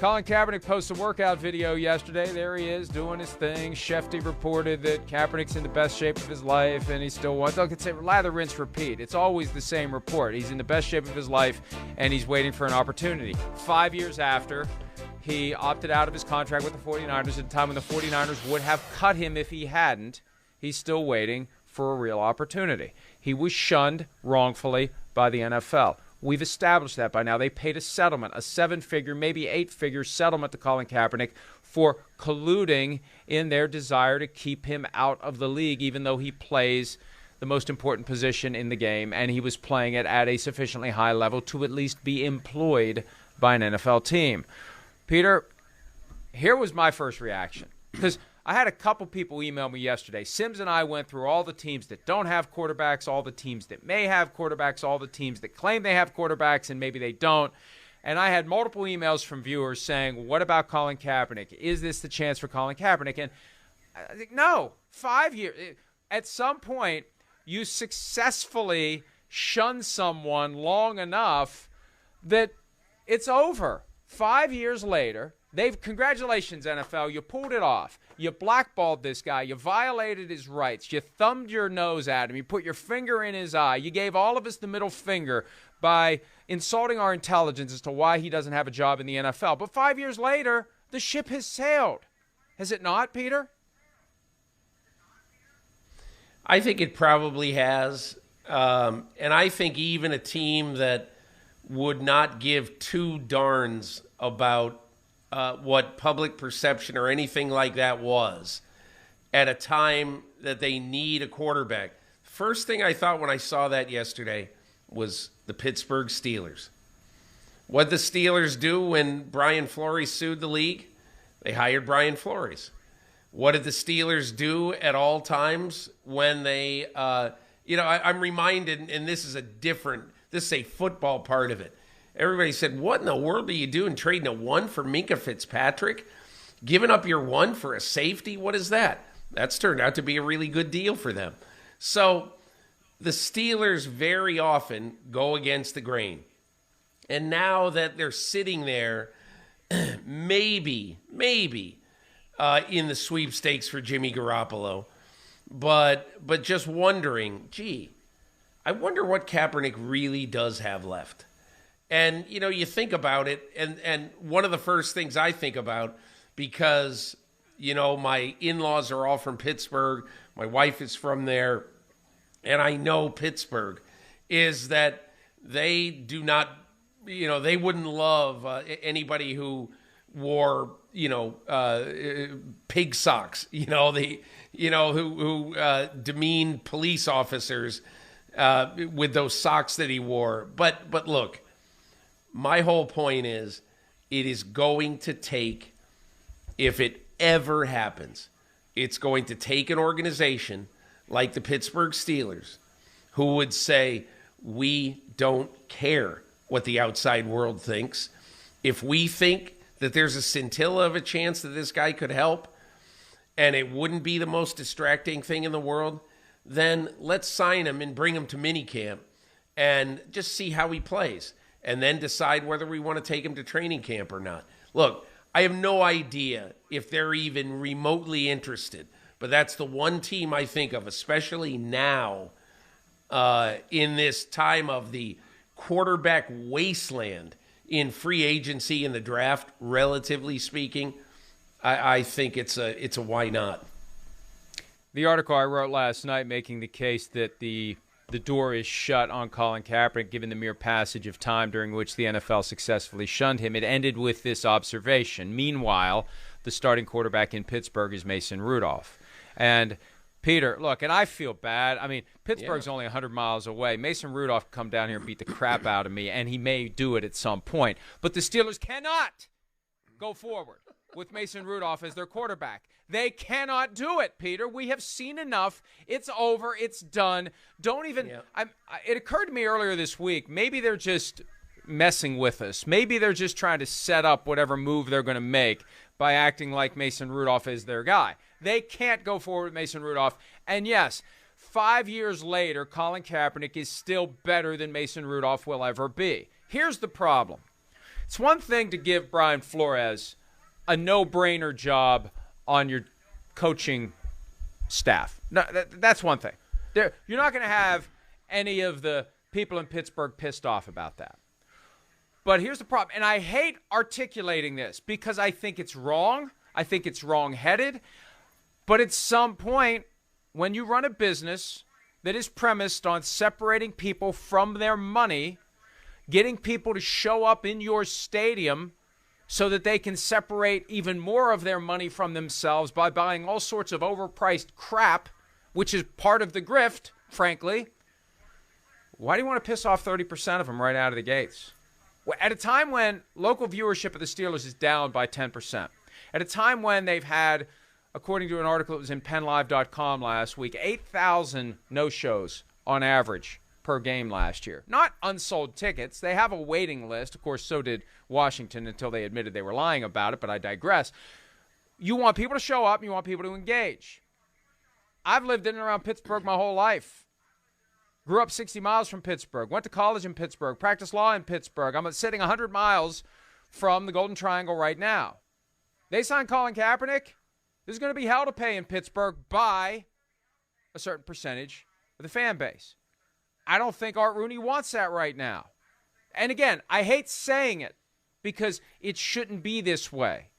Colin Kaepernick posted a workout video yesterday. There he is doing his thing. Shefty reported that Kaepernick's in the best shape of his life, and he still wants. Look, it's a lather, rinse, repeat. It's always the same report. He's in the best shape of his life, and he's waiting for an opportunity. 5 years after, he opted out of his contract with the 49ers at a time when the 49ers would have cut him if he hadn't. He's still waiting for a real opportunity. He was shunned wrongfully by the NFL. We've established that by now. They paid a settlement, a 7-figure, maybe 8-figure settlement to Colin Kaepernick for colluding in their desire to keep him out of the league, even though he plays the most important position in the game, and he was playing it at a sufficiently high level to at least be employed by an NFL team. Peter, here was my first reaction, because I had a couple people email me yesterday. Sims and I went through all the teams that don't have quarterbacks, all the teams that may have quarterbacks, all the teams that claim they have quarterbacks and maybe they don't. And I had multiple emails from viewers saying, what about Colin Kaepernick? Is this the chance for Colin Kaepernick? And I think, no, 5 years. At some point, you successfully shun someone long enough that it's over. 5 years later, congratulations, NFL, you pulled it off. You blackballed this guy. You violated his rights. You thumbed your nose at him. You put your finger in his eye. You gave all of us the middle finger by insulting our intelligence as to why he doesn't have a job in the NFL. But 5 years later, the ship has sailed. Has it not, Peter? I think it probably has. And I think even a team that would not give two darns about what public perception or anything like that was at a time that they need a quarterback. First thing I thought when I saw that yesterday was the Pittsburgh Steelers. What did the Steelers do when Brian Flores sued the league? They hired Brian Flores. What did the Steelers do at all times when they, I'm reminded, and this is a football part of it. Everybody said, what in the world are you doing trading a 1 for Minka Fitzpatrick? Giving up your 1 for a safety? What is that? That's turned out to be a really good deal for them. So the Steelers very often go against the grain. And now that they're sitting there, maybe in the sweepstakes for Jimmy Garoppolo, but just wondering, I wonder what Kaepernick really does have left. And, you think about it, and one of the first things I think about, because, my in-laws are all from Pittsburgh, my wife is from there, and I know Pittsburgh, is that they do not, they wouldn't love anybody who wore, pig socks, who demeaned police officers with those socks that he wore. But look, my whole point is it is going to take, if it ever happens, it's going to take an organization like the Pittsburgh Steelers who would say, we don't care what the outside world thinks. If we think that there's a scintilla of a chance that this guy could help and it wouldn't be the most distracting thing in the world, then let's sign him and bring him to minicamp and just see how he plays, and then decide whether we want to take him to training camp or not. Look, I have no idea if they're even remotely interested, but that's the one team I think of, especially now in this time of the quarterback wasteland in free agency and the draft, relatively speaking. I think it's a why not. The article I wrote last night making the case that the door is shut on Colin Kaepernick given the mere passage of time during which the NFL successfully shunned him. It ended with this observation. Meanwhile, the starting quarterback in Pittsburgh is Mason Rudolph. And Peter, look, and I feel bad. I mean, Pittsburgh's only 100 miles away. Mason Rudolph can come down here and beat the crap out of me, and he may do it at some point. But the Steelers cannot go forward with Mason Rudolph as their quarterback. They cannot do it, Peter. We have seen enough. It's over. It's done. Don't even it occurred to me earlier this week, maybe they're just messing with us. Maybe they're just trying to set up whatever move they're going to make by acting like Mason Rudolph is their guy. They can't go forward with Mason Rudolph. And yes, 5 years later, Colin Kaepernick is still better than Mason Rudolph will ever be. Here's the problem. It's one thing to give Brian Flores a no-brainer job on your coaching staff. No, that's one thing. You're not going to have any of the people in Pittsburgh pissed off about that. But here's the problem, and I hate articulating this because I think it's wrong. I think it's wrong-headed. But at some point, when you run a business that is premised on separating people from their money, getting people to show up in your stadium so that they can separate even more of their money from themselves by buying all sorts of overpriced crap, which is part of the grift, frankly, why do you want to piss off 30% of them right out of the gates? At a time when local viewership of the Steelers is down by 10%, at a time when they've had, according to an article that was in PennLive.com last week, 8,000 no-shows on average per game last year. Not unsold tickets. They have a waiting list. Of course, so did Washington until they admitted they were lying about it, but I digress. You want people to show up and you want people to engage. I've lived in and around Pittsburgh my whole life. Grew up 60 miles from Pittsburgh. Went to college in Pittsburgh. Practiced law in Pittsburgh. I'm sitting 100 miles from the Golden Triangle right now. They signed Colin Kaepernick. There's going to be hell to pay in Pittsburgh by a certain percentage of the fan base. I don't think Art Rooney wants that right now. And again, I hate saying it because it shouldn't be this way.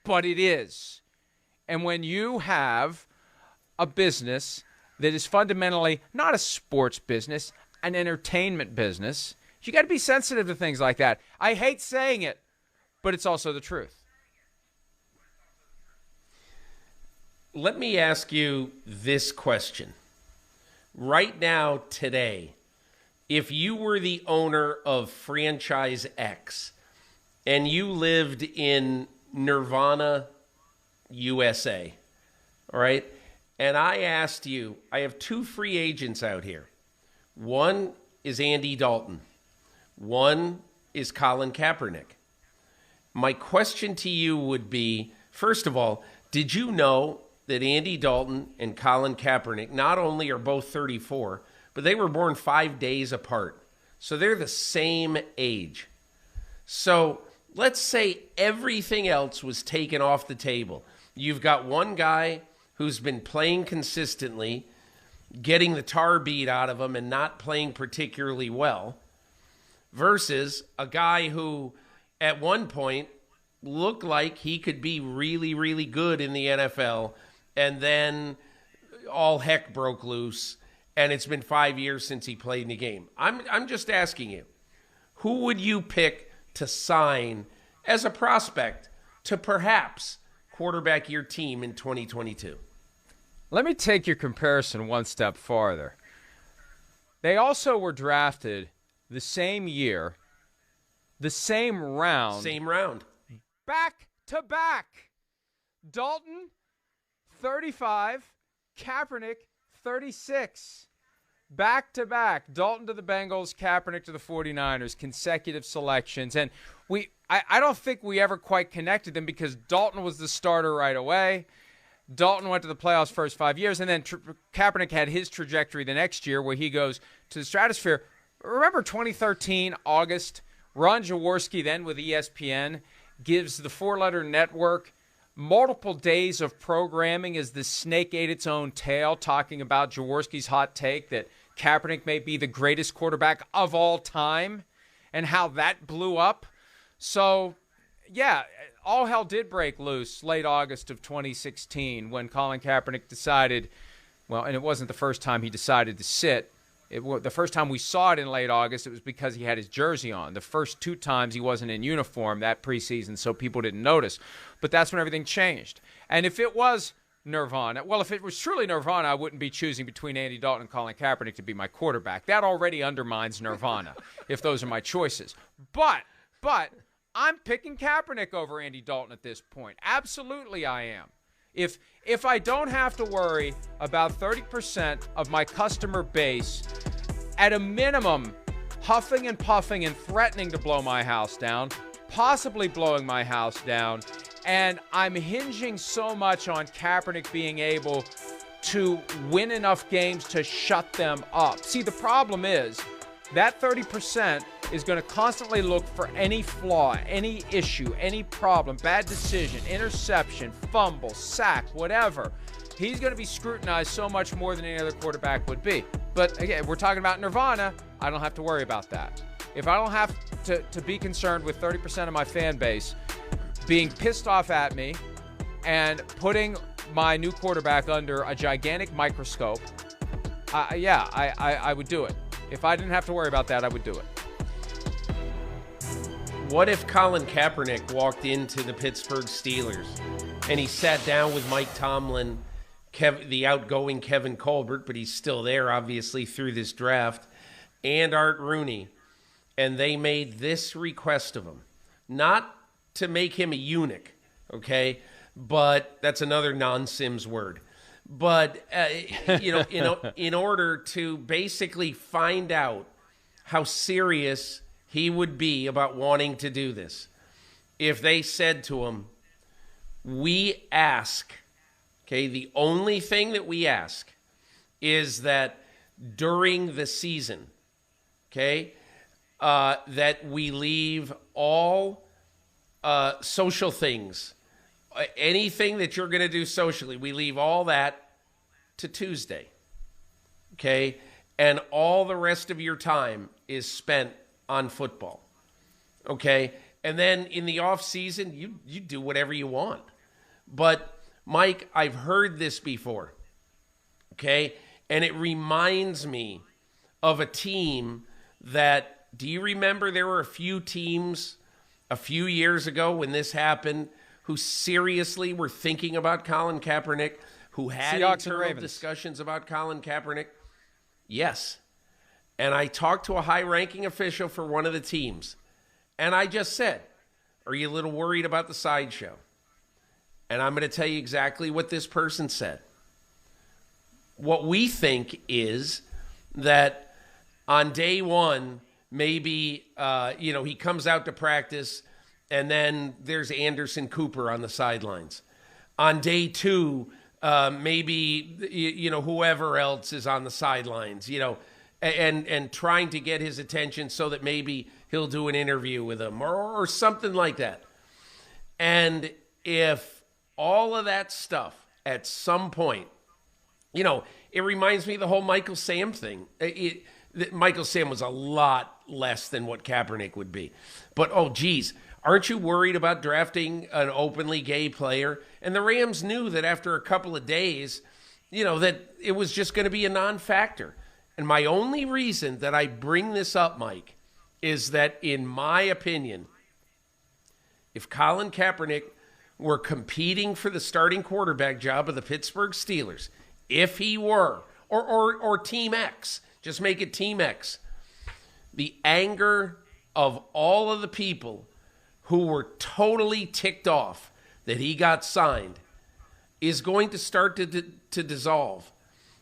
But it is. And when you have a business that is fundamentally not a sports business, an entertainment business, you got to be sensitive to things like that. I hate saying it, but it's also the truth. Let me ask you this question. Right now, today, if you were the owner of franchise X and you lived in Nirvana, USA, all right, and I asked you, I have two free agents out here. One is Andy Dalton. One is Colin Kaepernick. My question to you would be, first of all, did you know that Andy Dalton and Colin Kaepernick not only are both 34, but they were born 5 days apart. So they're the same age. So let's say everything else was taken off the table. You've got one guy who's been playing consistently, getting the tar beat out of him and not playing particularly well, versus a guy who at one point looked like he could be really, really good in the NFL, and then all heck broke loose, and it's been 5 years since he played in the game. I'm just asking you, who would you pick to sign as a prospect to perhaps quarterback your team in 2022? Let me take your comparison one step farther. They also were drafted the same year, the same round. Same round. Back to back. Dalton, 35. Kaepernick, 36. Back to back. Dalton to the Bengals, Kaepernick to the 49ers. Consecutive selections. And I don't think we ever quite connected them because Dalton was the starter right away. Dalton went to the playoffs first 5 years, and then Kaepernick had his trajectory the next year where he goes to the stratosphere. Remember 2013, August, Ron Jaworski, then with ESPN, gives the four-letter network multiple days of programming as the snake ate its own tail, talking about Jaworski's hot take that Kaepernick may be the greatest quarterback of all time and how that blew up. So, yeah, all hell did break loose late August of 2016 when Colin Kaepernick decided, well, and it wasn't the first time he decided to sit. The first time we saw it in late August, it was because he had his jersey on. The first two times he wasn't in uniform that preseason, so people didn't notice. But that's when everything changed. And if it was Nirvana, well, if it was truly Nirvana, I wouldn't be choosing between Andy Dalton and Colin Kaepernick to be my quarterback. That already undermines Nirvana, if those are my choices. But I'm picking Kaepernick over Andy Dalton at this point. Absolutely I am. If I don't have to worry about 30% of my customer base, at a minimum, huffing and puffing and threatening to blow my house down, possibly blowing my house down, and I'm hinging so much on Kaepernick being able to win enough games to shut them up. See, the problem is that 30% is going to constantly look for any flaw, any issue, any problem, bad decision, interception, fumble, sack, whatever. He's going to be scrutinized so much more than any other quarterback would be. But again, we're talking about nirvana. I don't have to worry about that. If I don't have to be concerned with 30% of my fan base being pissed off at me and putting my new quarterback under a gigantic microscope, I would do it. If I didn't have to worry about that, I would do it. What if Colin Kaepernick walked into the Pittsburgh Steelers and he sat down with Mike Tomlin, the outgoing Kevin Colbert, but he's still there, obviously, through this draft, and Art Rooney, and they made this request of him? Not to make him a eunuch, okay? But that's another non-Sims word. But, in order to basically find out how serious he would be about wanting to do this, if they said to him, we ask, okay, the only thing that we ask is that during the season, okay, that we leave all social things, anything that you're going to do socially, we leave all that to Tuesday, okay? And all the rest of your time is spent on football, okay? And then in the off season, you do whatever you want. But, Mike, I've heard this before, okay? And it reminds me of a team that, do you remember there were a few teams a few years ago when this happened who seriously were thinking about Colin Kaepernick, who had internal discussions about Colin Kaepernick? Yes. And I talked to a high-ranking official for one of the teams, and I just said, are you a little worried about the sideshow? And I'm going to tell you exactly what this person said. What we think is that on day one, maybe, he comes out to practice, and then there's Anderson Cooper on the sidelines. On day two, maybe, whoever else is on the sidelines, and trying to get his attention so that maybe he'll do an interview with him or something like that. And if all of that stuff at some point, it reminds me of the whole Michael Sam thing. Michael Sam was a lot less than what Kaepernick would be. But, oh, geez, aren't you worried about drafting an openly gay player? And the Rams knew that after a couple of days, that it was just going to be a non-factor. And my only reason that I bring this up, Mike, is that in my opinion, if Colin Kaepernick were competing for the starting quarterback job of the Pittsburgh Steelers, if he were, or Team X, just make it Team X, the anger of all of the people who were totally ticked off that he got signed is going to start to dissolve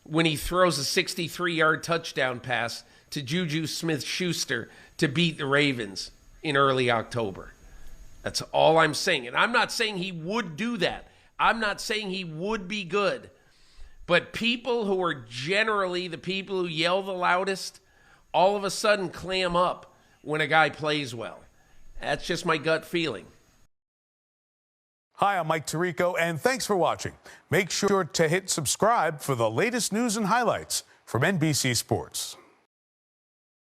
when he throws a 63-yard touchdown pass to Juju Smith-Schuster to beat the Ravens in early October. That's all I'm saying. And I'm not saying he would do that. I'm not saying he would be good. But people who are generally the people who yell the loudest all of a sudden clam up when a guy plays well. That's just my gut feeling. Hi, I'm Mike Tirico, and thanks for watching. Make sure to hit subscribe for the latest news and highlights from NBC Sports.